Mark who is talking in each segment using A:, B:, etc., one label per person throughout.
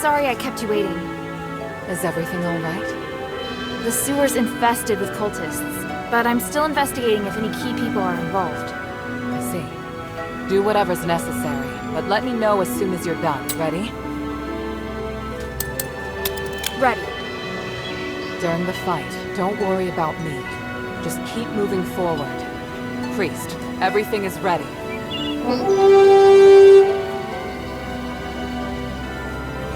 A: sorry I kept you waiting.
B: Is everything alright?
A: The sewer's infested with cultists, but I'm still investigating if any key people are involved.
B: I see. Do whatever's necessary, but let me know as soon as you're done. Ready?
A: Ready.
B: During the fight, don't worry about me. Just keep moving forward. Priest, everything is ready.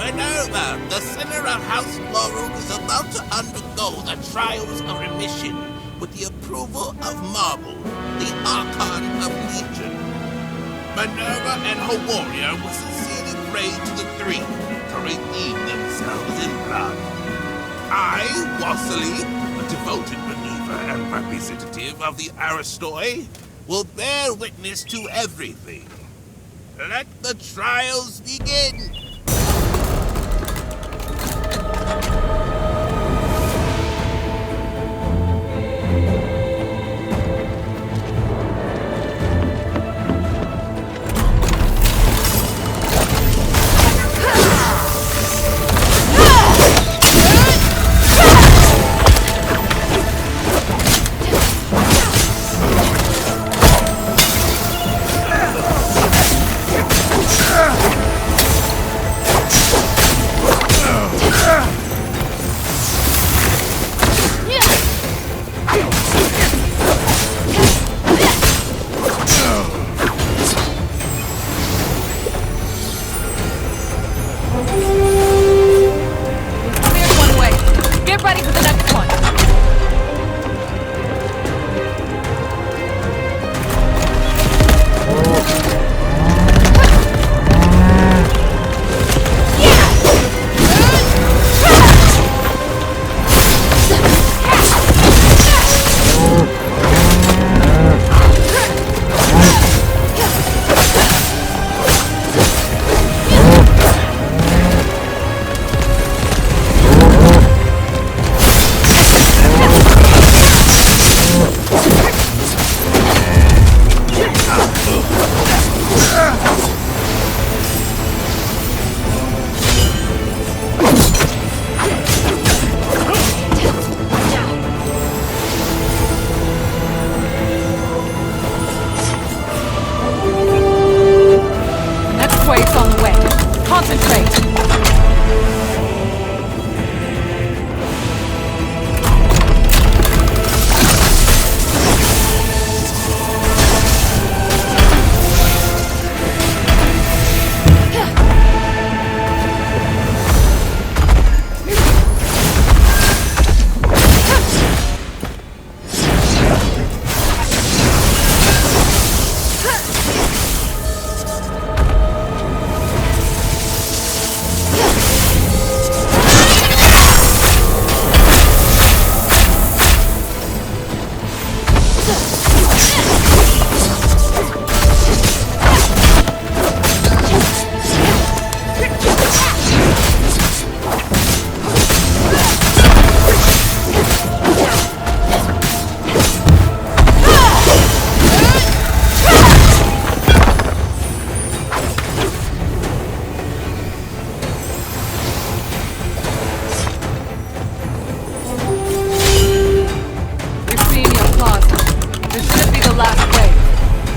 C: Minerva, the sinner of House Laurel is about to undergo the trials of remission with the approval of Marble, the Archon of Legion. Minerva and her warrior will sincerely pray to the three to redeem themselves in blood. I, Wassily, a devoted believer and representative of the Aristoi, will bear witness to everything. Let the trials begin!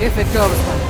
B: If it goes well.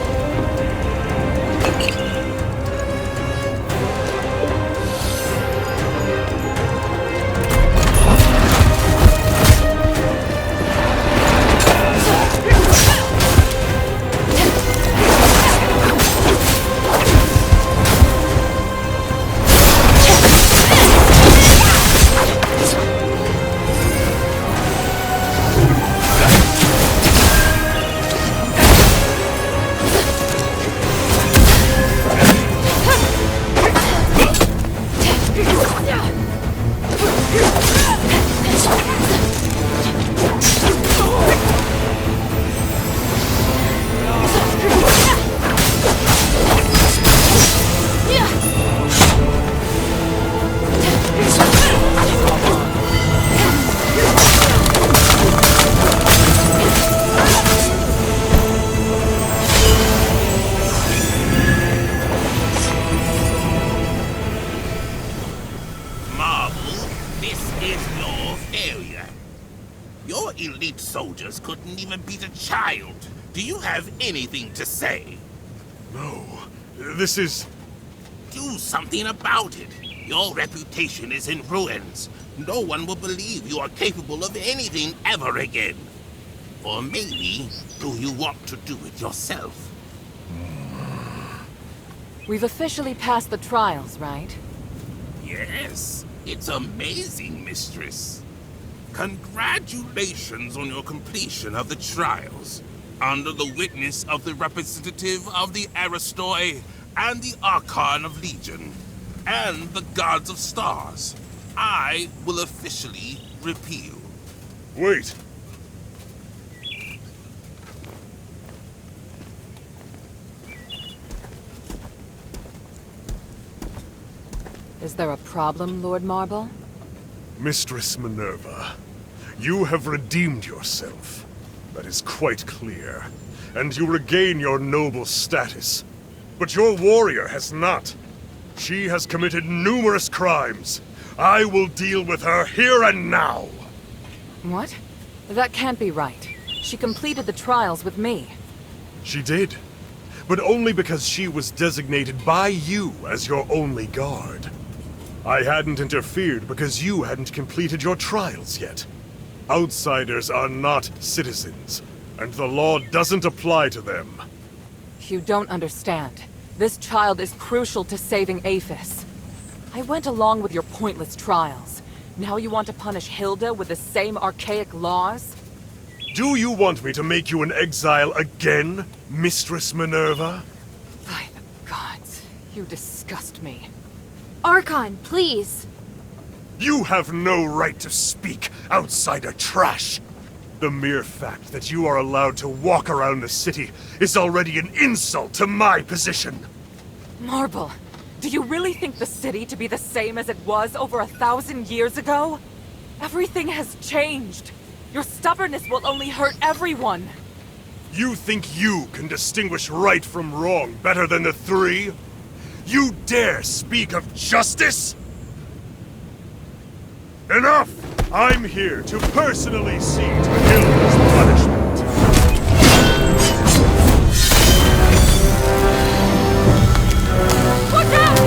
C: couldn't even beat a child. Do you have anything to say?
D: No. This is...
C: Do something about it. Your reputation is in ruins. No one will believe you are capable of anything ever again. Or maybe, do you want to do it yourself?
B: We've officially passed the trials, right?
C: Yes. It's amazing, mistress. Congratulations on your completion of the trials. Under the witness of the representative of the Aristoi and the Archon of Legion, and the Gods of Stars, I will officially repeal.
D: Wait.
B: Is there a problem, Lord Marble?
D: Mistress Minerva, you have redeemed yourself. That is quite clear. And you regain your noble status. But your warrior has not. She has committed numerous crimes. I will deal with her here and now.
B: What? That can't be right. She completed the trials with me.
D: She did. But only because she was designated by you as your only guard. I hadn't interfered because you hadn't completed your trials yet. Outsiders are not citizens, and the law doesn't apply to them.
B: You don't understand. This child is crucial to saving Aphis. I went along with your pointless trials. Now you want to punish Hilda with the same archaic laws?
D: Do you want me to make you an exile again, Mistress Minerva?
B: By the gods, you disgust me.
A: Archon, please!
D: You have no right to speak, outsider trash! The mere fact that you are allowed to walk around the city is already an insult to my position!
B: Marble, do you really think the city to be the same as it was over 1,000 years ago? Everything has changed. Your stubbornness will only hurt everyone.
D: You think you can distinguish right from wrong better than the three? You dare speak of justice? Enough! I'm here to personally see to Hilda's punishment.
B: Look out!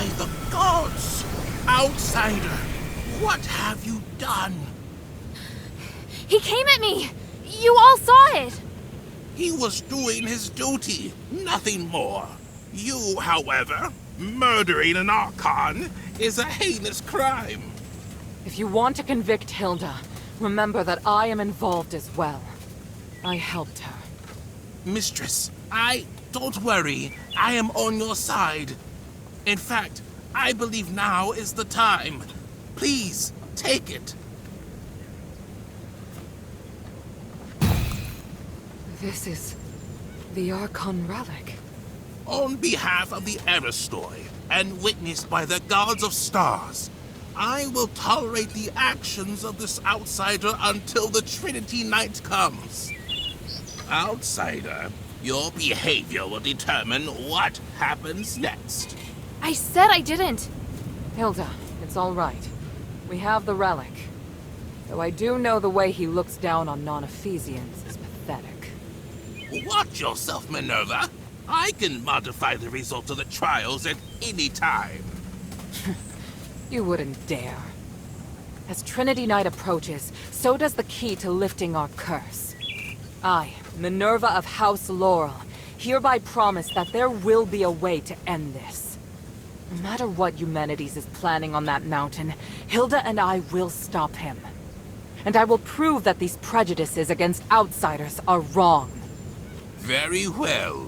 C: By the gods! Outsider, what have you done?
A: He came at me! You all saw it!
C: He was doing his duty, nothing more. You, however, murdering an Archon is a heinous crime.
B: If you want to convict Hilda, remember that I am involved as well. I helped her.
C: Mistress, don't worry. I am on your side. In fact, I believe now is the time. Please, take it.
B: This is the Archon relic.
C: On behalf of the Aristoi, and witnessed by the gods of stars, I will tolerate the actions of this outsider until the Trinity Night comes. Outsider, your behavior will determine what happens next.
A: I said I didn't.
B: Hilda, it's all right. We have the relic. Though I do know the way he looks down on non-Ephesians is pathetic.
C: Watch yourself, Minerva. I can modify the result of the trials at any time.
B: You wouldn't dare. As Trinity Night approaches, so does the key to lifting our curse. I, Minerva of House Laurel, hereby promise that there will be a way to end this. No matter what Eumenides is planning on that mountain, Hilda and I will stop him. And I will prove that these prejudices against outsiders are wrong.
C: Very well.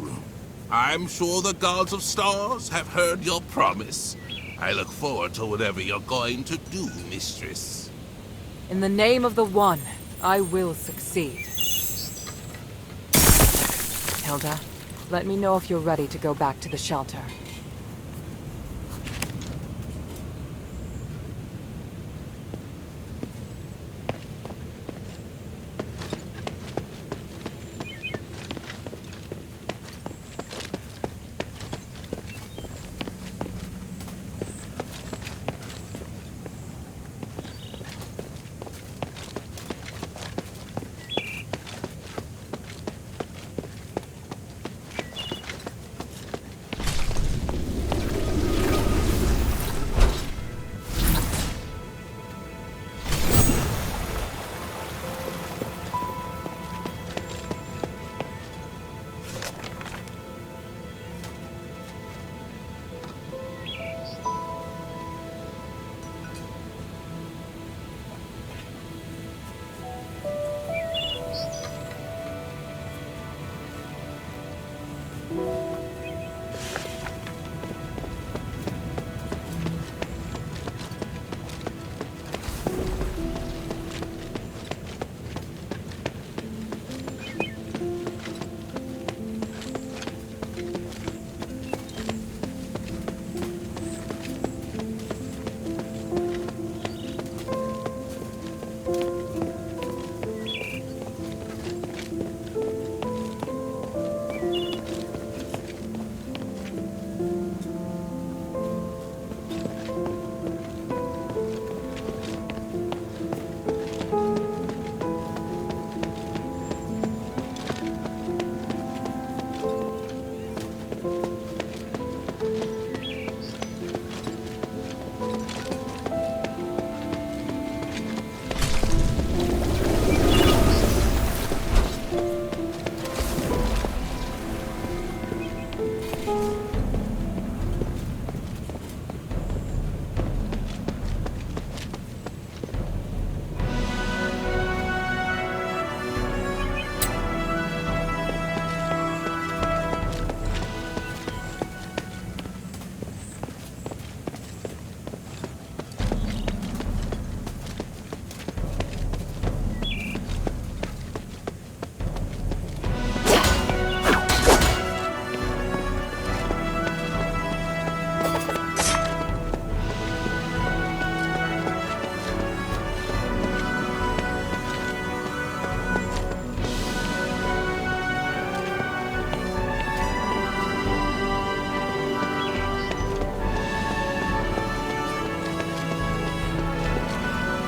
C: I'm sure the gods of stars have heard your promise. I look forward to whatever you're going to do, Mistress.
B: In the name of the One, I will succeed. Hilda, let me know if you're ready to go back to the shelter.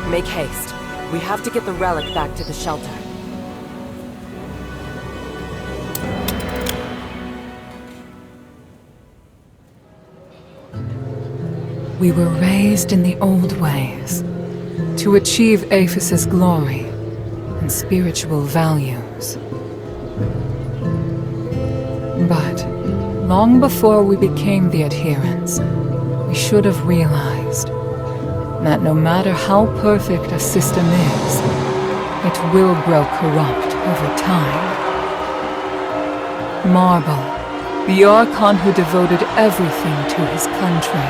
B: Make haste. We have to get the relic back to the shelter. We were raised in the old ways, to achieve Aphis' glory and spiritual values. But long before we became the adherents, we should have realized that no matter how perfect a system is, it will grow corrupt over time. Marble, the Archon who devoted everything to his country,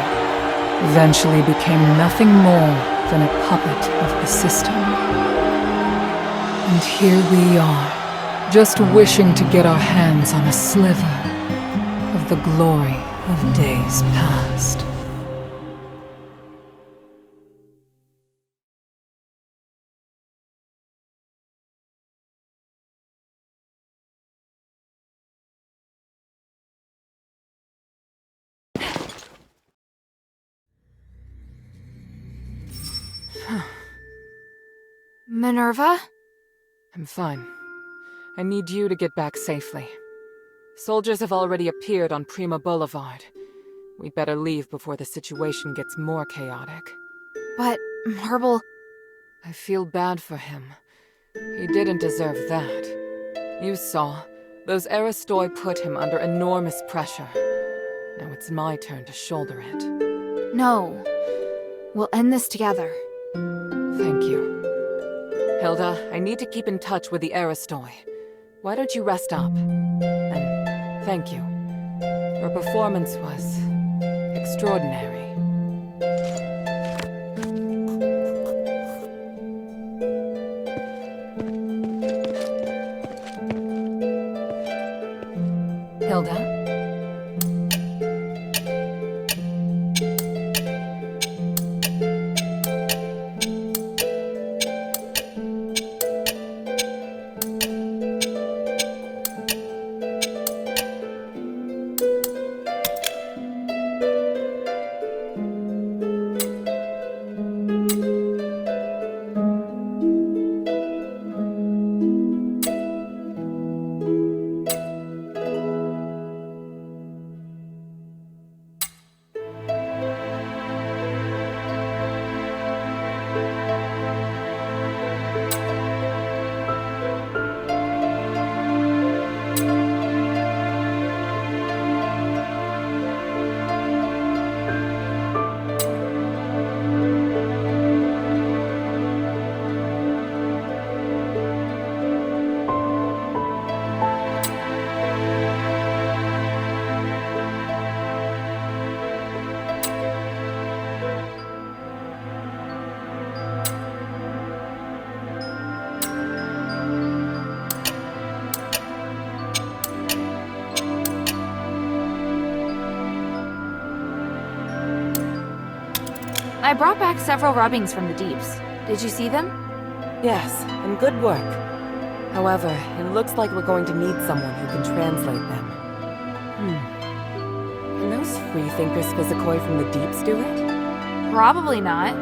B: eventually became nothing more than a puppet of the system. And here we are, just wishing to get our hands on a sliver of the glory of days past.
A: Minerva?
B: I'm fine. I need you to get back safely. Soldiers have already appeared on Prima Boulevard. We'd better leave before the situation gets more chaotic.
A: But Marble...
B: I feel bad for him. He didn't deserve that. You saw. Those Aristoi put him under enormous pressure. Now it's my turn to shoulder it.
A: No. We'll end this together.
B: Thank you. Hilda, I need to keep in touch with the Aristoi. Why don't you rest up? And thank you. Your performance was extraordinary. Hilda?
A: I brought back several rubbings from the deeps. Did you see them?
B: Yes, and good work. However, it looks like we're going to need someone who can translate them. Can those freethinkers physicoi from the deeps do it?
A: Probably not.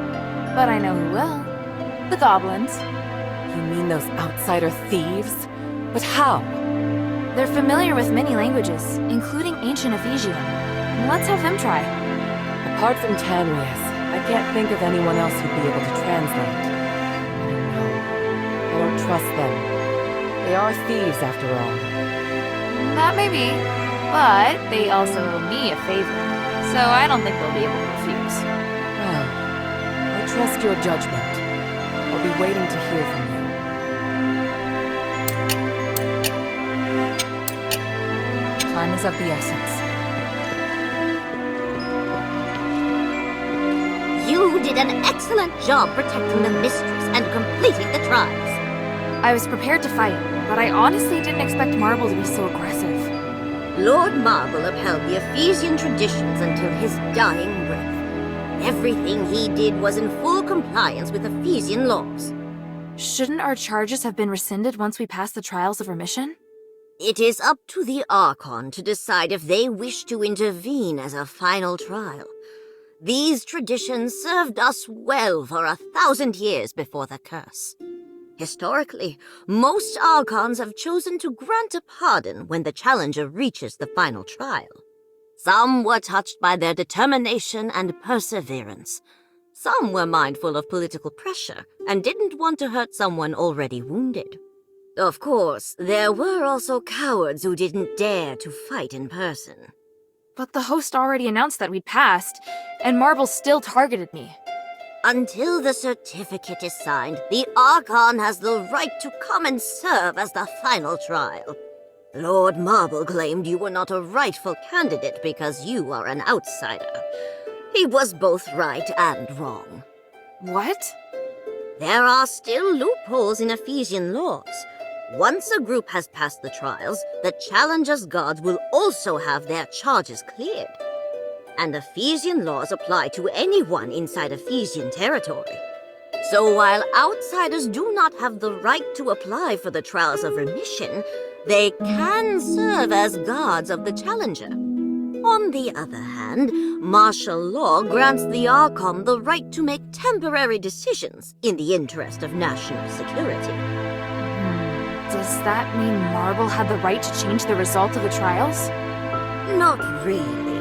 A: But I know who will. The goblins.
B: You mean those outsider thieves? But how?
A: They're familiar with many languages, including ancient Ephesian. Let's have them try.
B: Apart from Tanrius, I can't think of anyone else who'd be able to translate. I don't know. I don't trust them. They are thieves, after all.
A: That may be. But they also owe me a favor. So I don't think they'll be able to refuse.
B: Well, I trust your judgment. I'll be waiting to hear from you. Time is of the essence.
E: You did an excellent job protecting the mistress and completing the trials.
A: I was prepared to fight, but I honestly didn't expect Marble to be so aggressive.
E: Lord Marble upheld the Ephesian traditions until his dying breath. Everything he did was in full compliance with Ephesian laws.
A: Shouldn't our charges have been rescinded once we passed the trials of remission?
E: It is up to the Archon to decide if they wish to intervene as a final trial. These traditions served us well for 1,000 years before the curse. Historically, most Archons have chosen to grant a pardon when the challenger reaches the final trial. Some were touched by their determination and perseverance. Some were mindful of political pressure and didn't want to hurt someone already wounded. Of course, there were also cowards who didn't dare to fight in person.
A: But the host already announced that we'd passed, and Marble still targeted me.
E: Until the certificate is signed, the Archon has the right to come and serve as the final trial. Lord Marble claimed you were not a rightful candidate because you are an outsider. He was both right and wrong.
A: What?
E: There are still loopholes in Ephesian laws. Once a group has passed the trials, the challenger's guards will also have their charges cleared. And Ephesian laws apply to anyone inside Ephesian territory. So while outsiders do not have the right to apply for the trials of remission, they can serve as guards of the challenger. On the other hand, martial law grants the Archon the right to make temporary decisions in the interest of national security.
A: Does that mean Marble had the right to change the result of the trials?
E: Not really.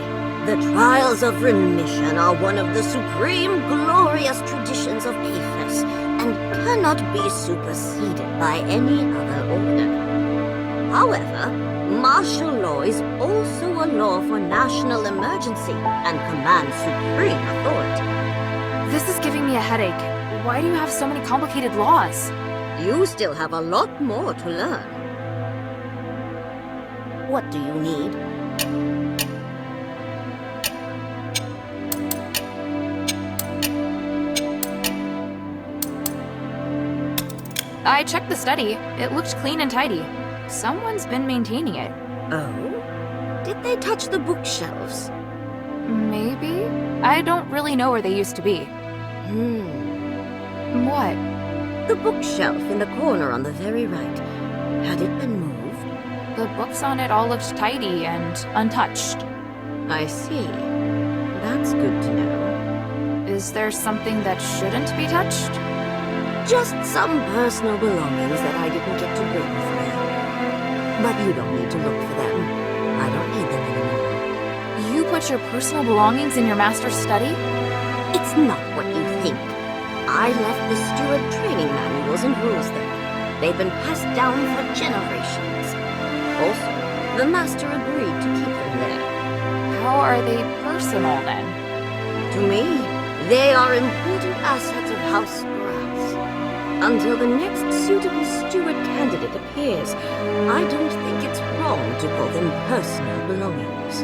E: The trials of remission are one of the supreme glorious traditions of Aphis and cannot be superseded by any other order. However, martial law is also a law for national emergency and commands supreme authority.
A: This is giving me a headache. Why do you have so many complicated laws?
E: You still have a lot more to learn. What do you need?
A: I checked the study. It looked clean and tidy. Someone's been maintaining it.
E: Oh? Did they touch the bookshelves?
A: Maybe? I don't really know where they used to be. What?
E: The bookshelf in the corner on the very right. Had it been moved?
A: The books on it all looked tidy and untouched.
E: I see. That's good to know.
A: Is there something that shouldn't be touched?
E: Just some personal belongings that I didn't get to bring with me. But you don't need to look for them. I don't need them anymore.
A: You put your personal belongings in your master's study?
E: It's not what you think. I left the steward training manuals and rules there. They've been passed down for generations. Also, the master agreed to keep them there.
A: How are they personal then?
E: To me, they are important assets of House Brass. Until the next suitable steward candidate appears, I don't think it's wrong to call them personal belongings.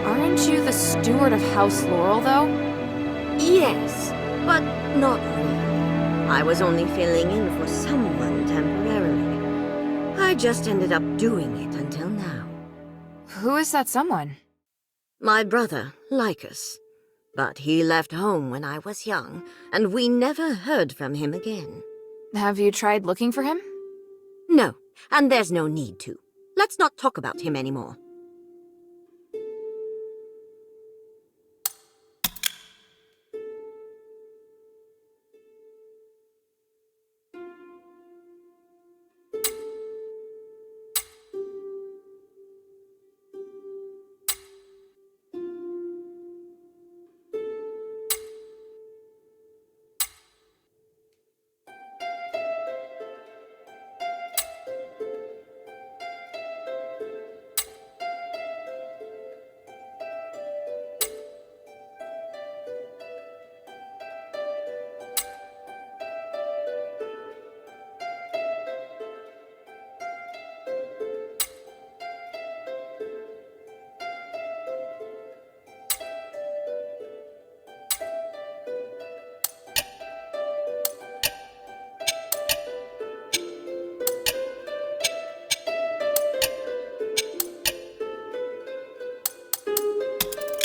A: Aren't you the steward of House Laurel, though?
E: Yes, but not really. I was only filling in for someone temporarily. I just ended up doing it until now.
A: Who is that someone?
E: My brother, Lycus. But he left home when I was young, and we never heard from him again.
A: Have you tried looking for him?
E: No, and there's no need to. Let's not talk about him anymore.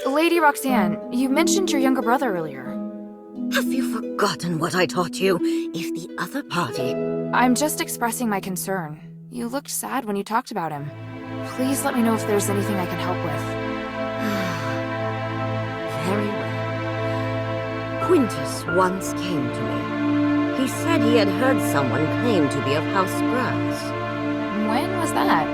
A: Lady Roxanne, you mentioned your younger brother earlier.
E: Have you forgotten what I taught you? If the other party...
A: I'm just expressing my concern. You looked sad when you talked about him. Please let me know if there's anything I can help with.
E: Very well. Quintus once came to me. He said he had heard someone claim to be of House Brass.
A: When was that?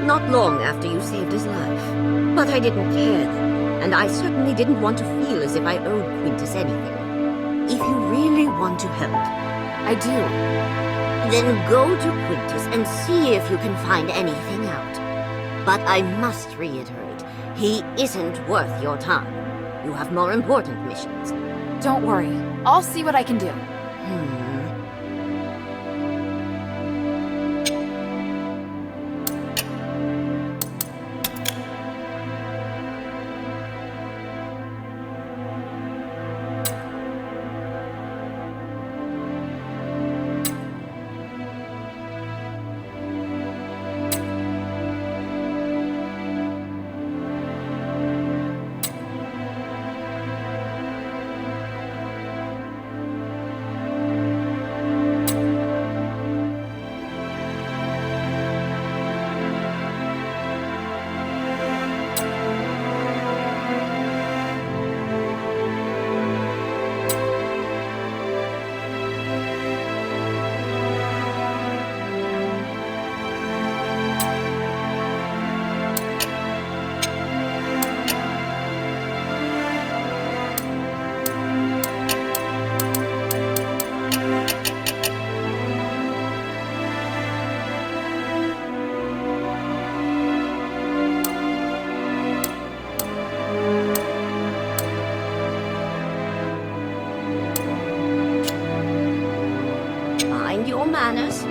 E: Not long after you saved his life. But I didn't care then, and I certainly didn't want to feel as if I owed Quintus anything. If you really want to help,
A: I do.
E: then go to Quintus and see if you can find anything out. But I must reiterate, he isn't worth your time. You have more important missions.
A: Don't worry. I'll see what I can do.
E: Mind your manners.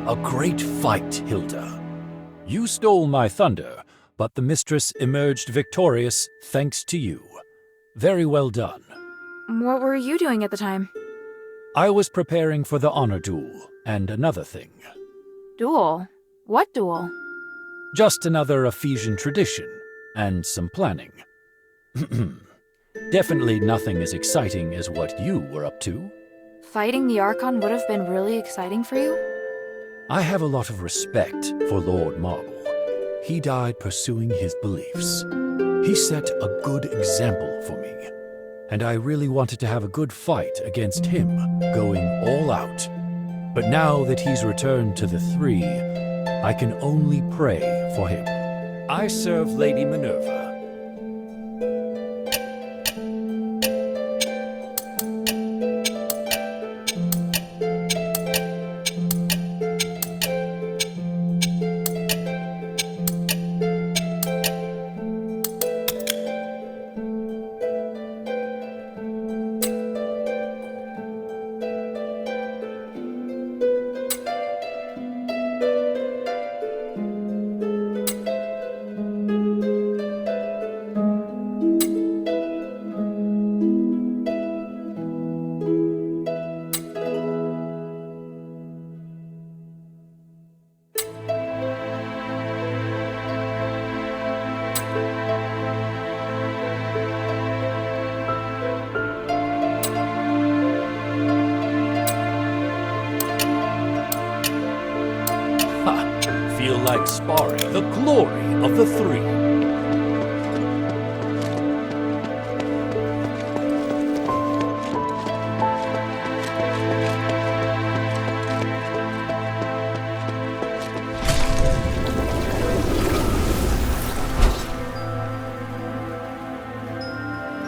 F: A great fight, Hilda. You stole my thunder, but the mistress emerged victorious thanks to you. Very well done.
A: What were you doing at the time?
F: I was preparing for the honor duel, and another thing.
A: Duel? What duel?
F: Just another Ephesian tradition, and some planning. Definitely nothing as exciting as what you were up to.
A: Fighting the Archon would have been really exciting for you?
F: I have a lot of respect for Lord Marble. He died pursuing his beliefs. He set a good example for me. And I really wanted to have a good fight against him, going all out. But now that he's returned to the Three, I can only pray for him. I serve Lady Minerva. Feel like sparring. The glory of the Three.